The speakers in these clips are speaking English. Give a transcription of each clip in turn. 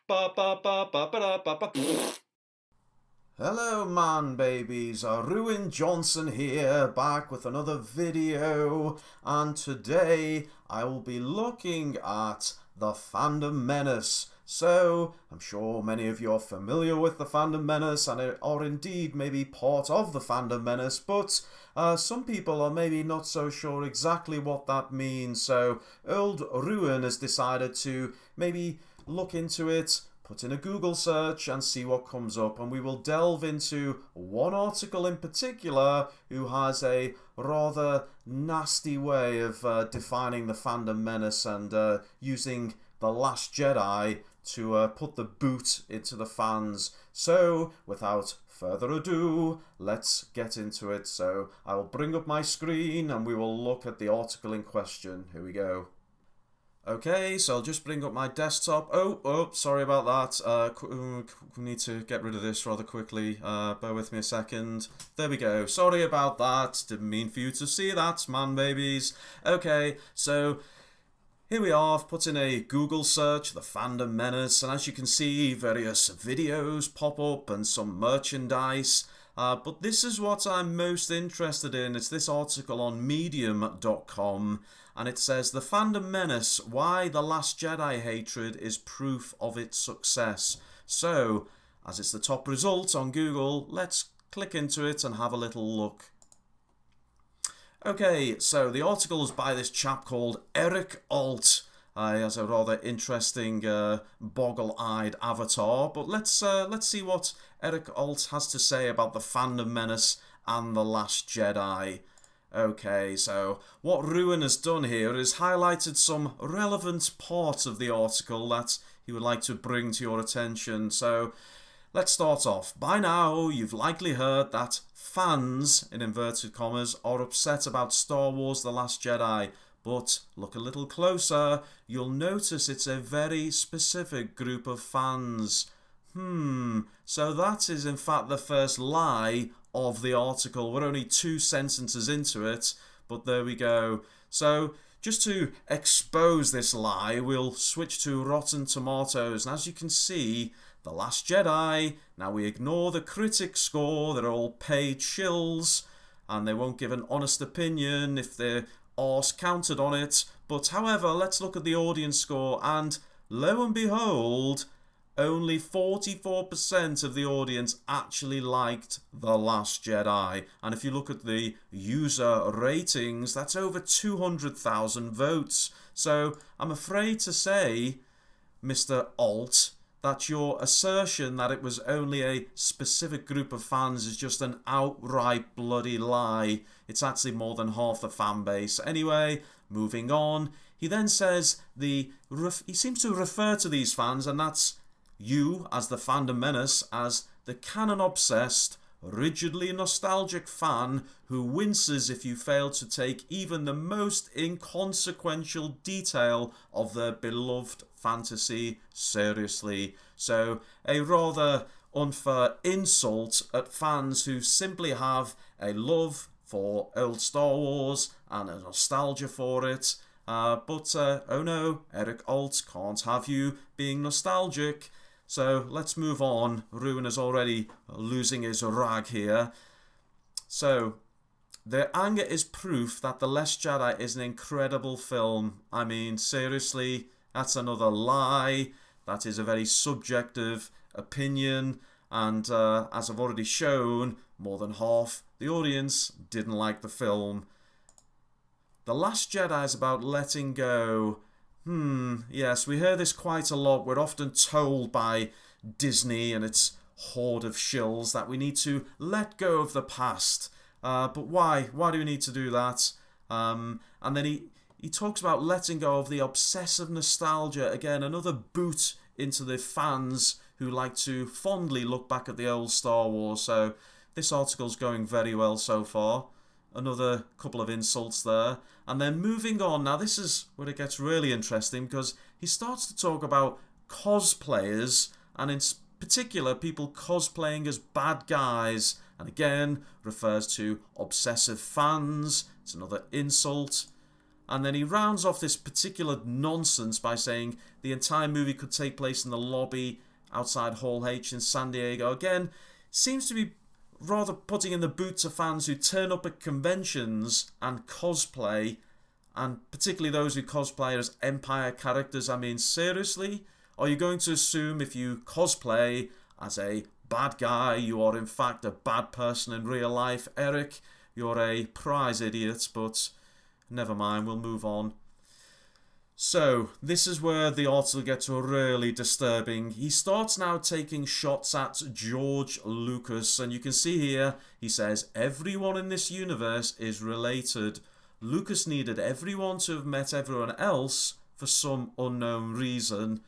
Ba ba ba ba ba da ba ba. Hello man babies, Ruin Johnson here, back with another video, and today I will be looking at the Fandom Menace. So, I'm sure many of you are familiar with the Fandom Menace and are indeed maybe part of the Fandom Menace, but some people are maybe not so sure exactly what that means. So, old Ruin has decided to maybe look into it, put in a Google search and see what comes up, and we will delve into one article in particular who has a rather nasty way of defining the Fandom Menace and using the Last Jedi to put the boot into the fans. So, without further ado, let's get into it. So, I will bring up my screen and we will look at the article in question. Here we go. Okay, so I'll just bring up my desktop. Oh, sorry about that. We need to get rid of this rather quickly. Bear with me a second. There we go. Sorry about that. Didn't mean for you to see that, man babies. Okay, so here we are. I've put in a Google search, the Fandom Menace, and as you can see, various videos pop up and some merchandise. But this is what I'm most interested in. It's this article on medium.com. And it says, The Fandom Menace, Why the Last Jedi Hatred is Proof of Its Success. So, as it's the top result on Google, let's click into it and have a little look. Okay, so the article is by this chap called Erik Alt. He has a rather interesting boggle-eyed avatar, but let's see what Erik Alt has to say about the Fandom Menace and the Last Jedi. Okay, so what Ruin has done here is highlighted some relevant parts of the article that he would like to bring to your attention. So let's start off. By now, you've likely heard that fans, in inverted commas, are upset about Star Wars The Last Jedi. But look a little closer, you'll notice it's a very specific group of fans. So that is in fact the first lie of the article. We're only 2 sentences into it, but there we go. So just to expose this lie, we'll switch to Rotten Tomatoes, and as you can see, The Last Jedi, now we ignore the critic score, they're all paid shills, and they won't give an honest opinion if their arse counted on it. But however, let's look at the audience score, and lo and behold, only 44% of the audience actually liked The Last Jedi. And if you look at the user ratings, that's over 200,000 votes. So I'm afraid to say, Mr. Alt, that your assertion that it was only a specific group of fans is just an outright bloody lie. It's actually more than half the fan base. Anyway, moving on. He then says he seems to refer to these fans, and that's you, as the Fandom Menace, as the canon-obsessed, rigidly nostalgic fan who winces if you fail to take even the most inconsequential detail of their beloved fantasy seriously. So, a rather unfair insult at fans who simply have a love for old Star Wars and a nostalgia for it. But oh no, Erik Alt can't have you being nostalgic. So let's move on. Ruin is already losing his rag here. So, their anger is proof that The Last Jedi is an incredible film. I mean, seriously, that's another lie. That is a very subjective opinion. And as I've already shown, more than half the audience didn't like the film. The Last Jedi is about letting go. Yes, we hear this quite a lot. We're often told by Disney and its horde of shills that we need to let go of the past. But why? Why do we need to do that? And then he talks about letting go of the obsessive nostalgia. Again, another boot into the fans who like to fondly look back at the old Star Wars. So this article's going very well so far. Another couple of insults there. And then moving on, now this is where it gets really interesting because he starts to talk about cosplayers and in particular people cosplaying as bad guys, and again refers to obsessive fans. It's another insult. And then he rounds off this particular nonsense by saying the entire movie could take place in the lobby outside Hall H in San Diego. Again, seems to be rather putting in the boot to fans who turn up at conventions and cosplay, and particularly those who cosplay as Empire characters. I mean, seriously? Are you going to assume if you cosplay as a bad guy, you are in fact a bad person in real life? Eric, you're a prize idiot, but never mind, we'll move on. So, this is where the article gets really disturbing. He starts now taking shots at George Lucas, and you can see here, he says, everyone in this universe is related. Lucas needed everyone to have met everyone else for some unknown reason.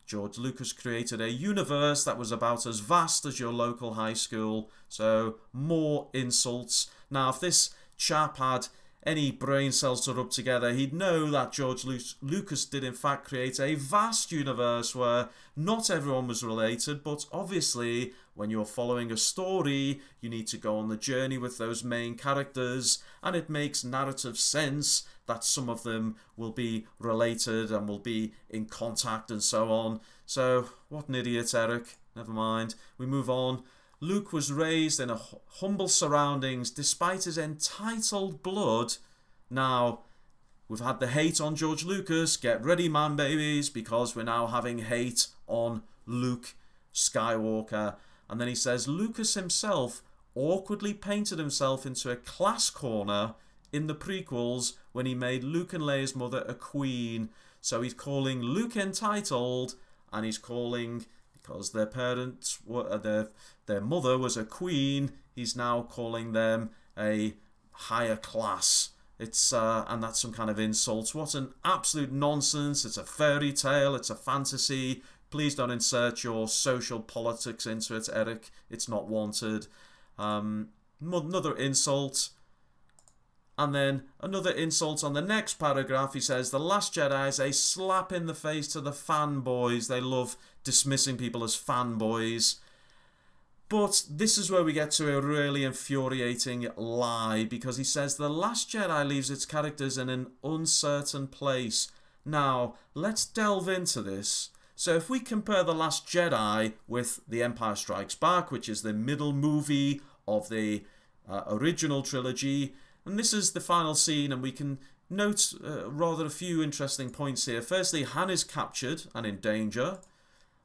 George Lucas created a universe that was about as vast as your local high school, so more insults. Now, if this chap had any brain cells to rub together, he'd know that George Lucas did in fact create a vast universe where not everyone was related, but obviously when you're following a story, you need to go on the journey with those main characters, and it makes narrative sense that some of them will be related and will be in contact and so on. So, what an idiot, Eric. Never mind. We move on. Luke was raised in humble surroundings despite his entitled blood. Now, we've had the hate on George Lucas. Get ready, man babies, because we're now having hate on Luke Skywalker. And then he says Lucas himself awkwardly painted himself into a class corner in the prequels when he made Luke and Leia's mother a queen. So he's calling Luke entitled, and he's calling, because their parents were their mother was a queen, he's now calling them a higher class. It's and that's some kind of insult. What an absolute nonsense. It's a fairy tale, it's a fantasy. Please don't insert your social politics into it, Eric. It's not wanted. Another insult. And then another insult on the next paragraph. He says, The Last Jedi is a slap in the face to the fanboys. They love dismissing people as fanboys. But this is where we get to a really infuriating lie, because he says The Last Jedi leaves its characters in an uncertain place. Now, let's delve into this. So if we compare The Last Jedi with The Empire Strikes Back, which is the middle movie of the original trilogy, and this is the final scene, and we can note rather a few interesting points here. Firstly, Han is captured and in danger.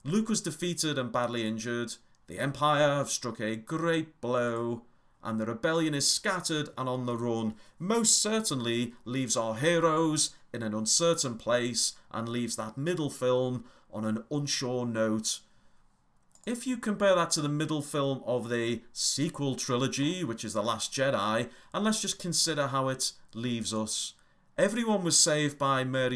Luke was defeated and badly injured. The Empire have struck a great blow, and the rebellion is scattered and on the run. Most certainly leaves our heroes in an uncertain place and leaves that middle film on an unsure note. If you compare that to the middle film of the sequel trilogy, which is The Last Jedi, and let's just consider how it leaves us. Everyone was saved by Rey.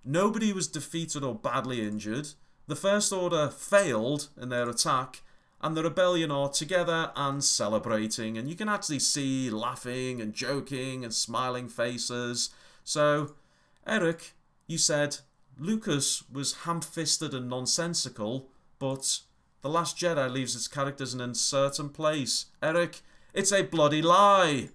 Nobody was defeated or badly injured. The First Order failed in their attack, and the rebellion are together and celebrating, and you can actually see laughing and joking and smiling faces. So, Eric, you said Lucas was ham-fisted and nonsensical, but The Last Jedi leaves its characters in an uncertain place. Eric, it's a bloody lie!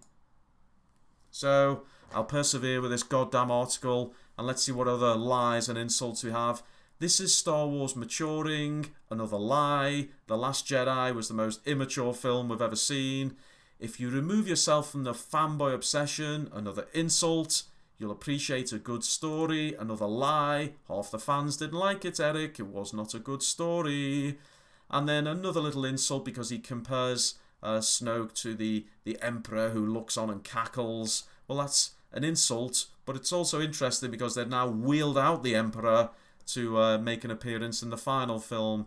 So, I'll persevere with this goddamn article, and let's see what other lies and insults we have. This is Star Wars maturing, another lie. The Last Jedi was the most immature film we've ever seen. If you remove yourself from the fanboy obsession, another insult. You'll appreciate a good story, another lie. Half the fans didn't like it, Eric. It was not a good story. And then another little insult because he compares Snoke to the Emperor who looks on and cackles. Well, that's an insult, but it's also interesting because they've now wheeled out the Emperor to make an appearance in the final film.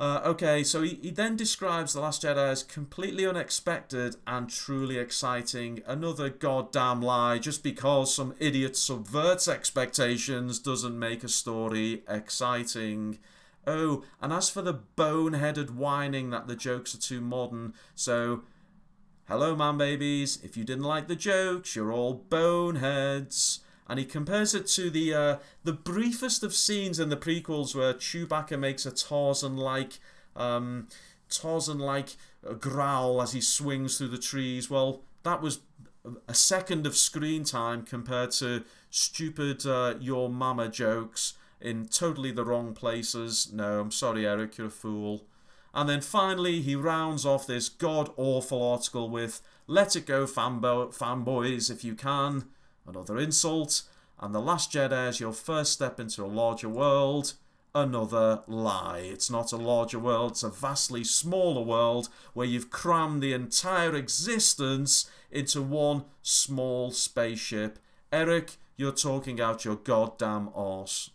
Okay, so he then describes The Last Jedi as completely unexpected and truly exciting. Another goddamn lie. Just because some idiot subverts expectations doesn't make a story exciting. Oh, and as for the boneheaded whining that the jokes are too modern, so hello man babies, if you didn't like the jokes, you're all boneheads. And he compares it to the briefest of scenes in the prequels where Chewbacca makes a Tarzan-like growl as he swings through the trees. Well, that was a second of screen time compared to stupid your mama jokes in totally the wrong places. No, I'm sorry, Eric, you're a fool. And then finally, he rounds off this god-awful article with, "Let it go, fanboys, if you can." Another insult. And The Last Jedi is your first step into a larger world. Another lie. It's not a larger world, it's a vastly smaller world where you've crammed the entire existence into one small spaceship. Eric, you're talking out your goddamn arse.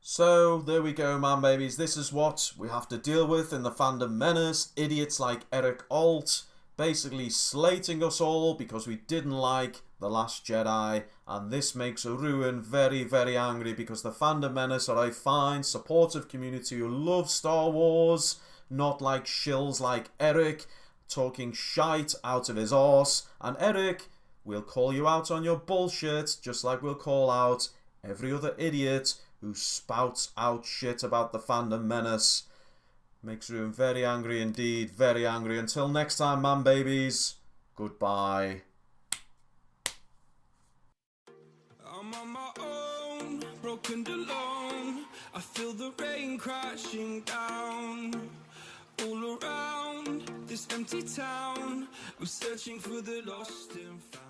So, there we go, man babies. This is what we have to deal with in the Fandom Menace. Idiots like Erik Alt basically slating us all because we didn't like The Last Jedi. And this makes Ruin very, very angry because the Fandom Menace are a fine, supportive community who love Star Wars. Not like shills like Eric talking shite out of his arse. And Eric, we'll call you out on your bullshit just like we'll call out every other idiot who spouts out shit about the Fandom Menace. Makes Ruin very angry indeed, very angry. Until next time, man babies, goodbye. I'm on my own, broken and alone. I feel the rain crashing down all around this empty town. I'm searching for the lost and found.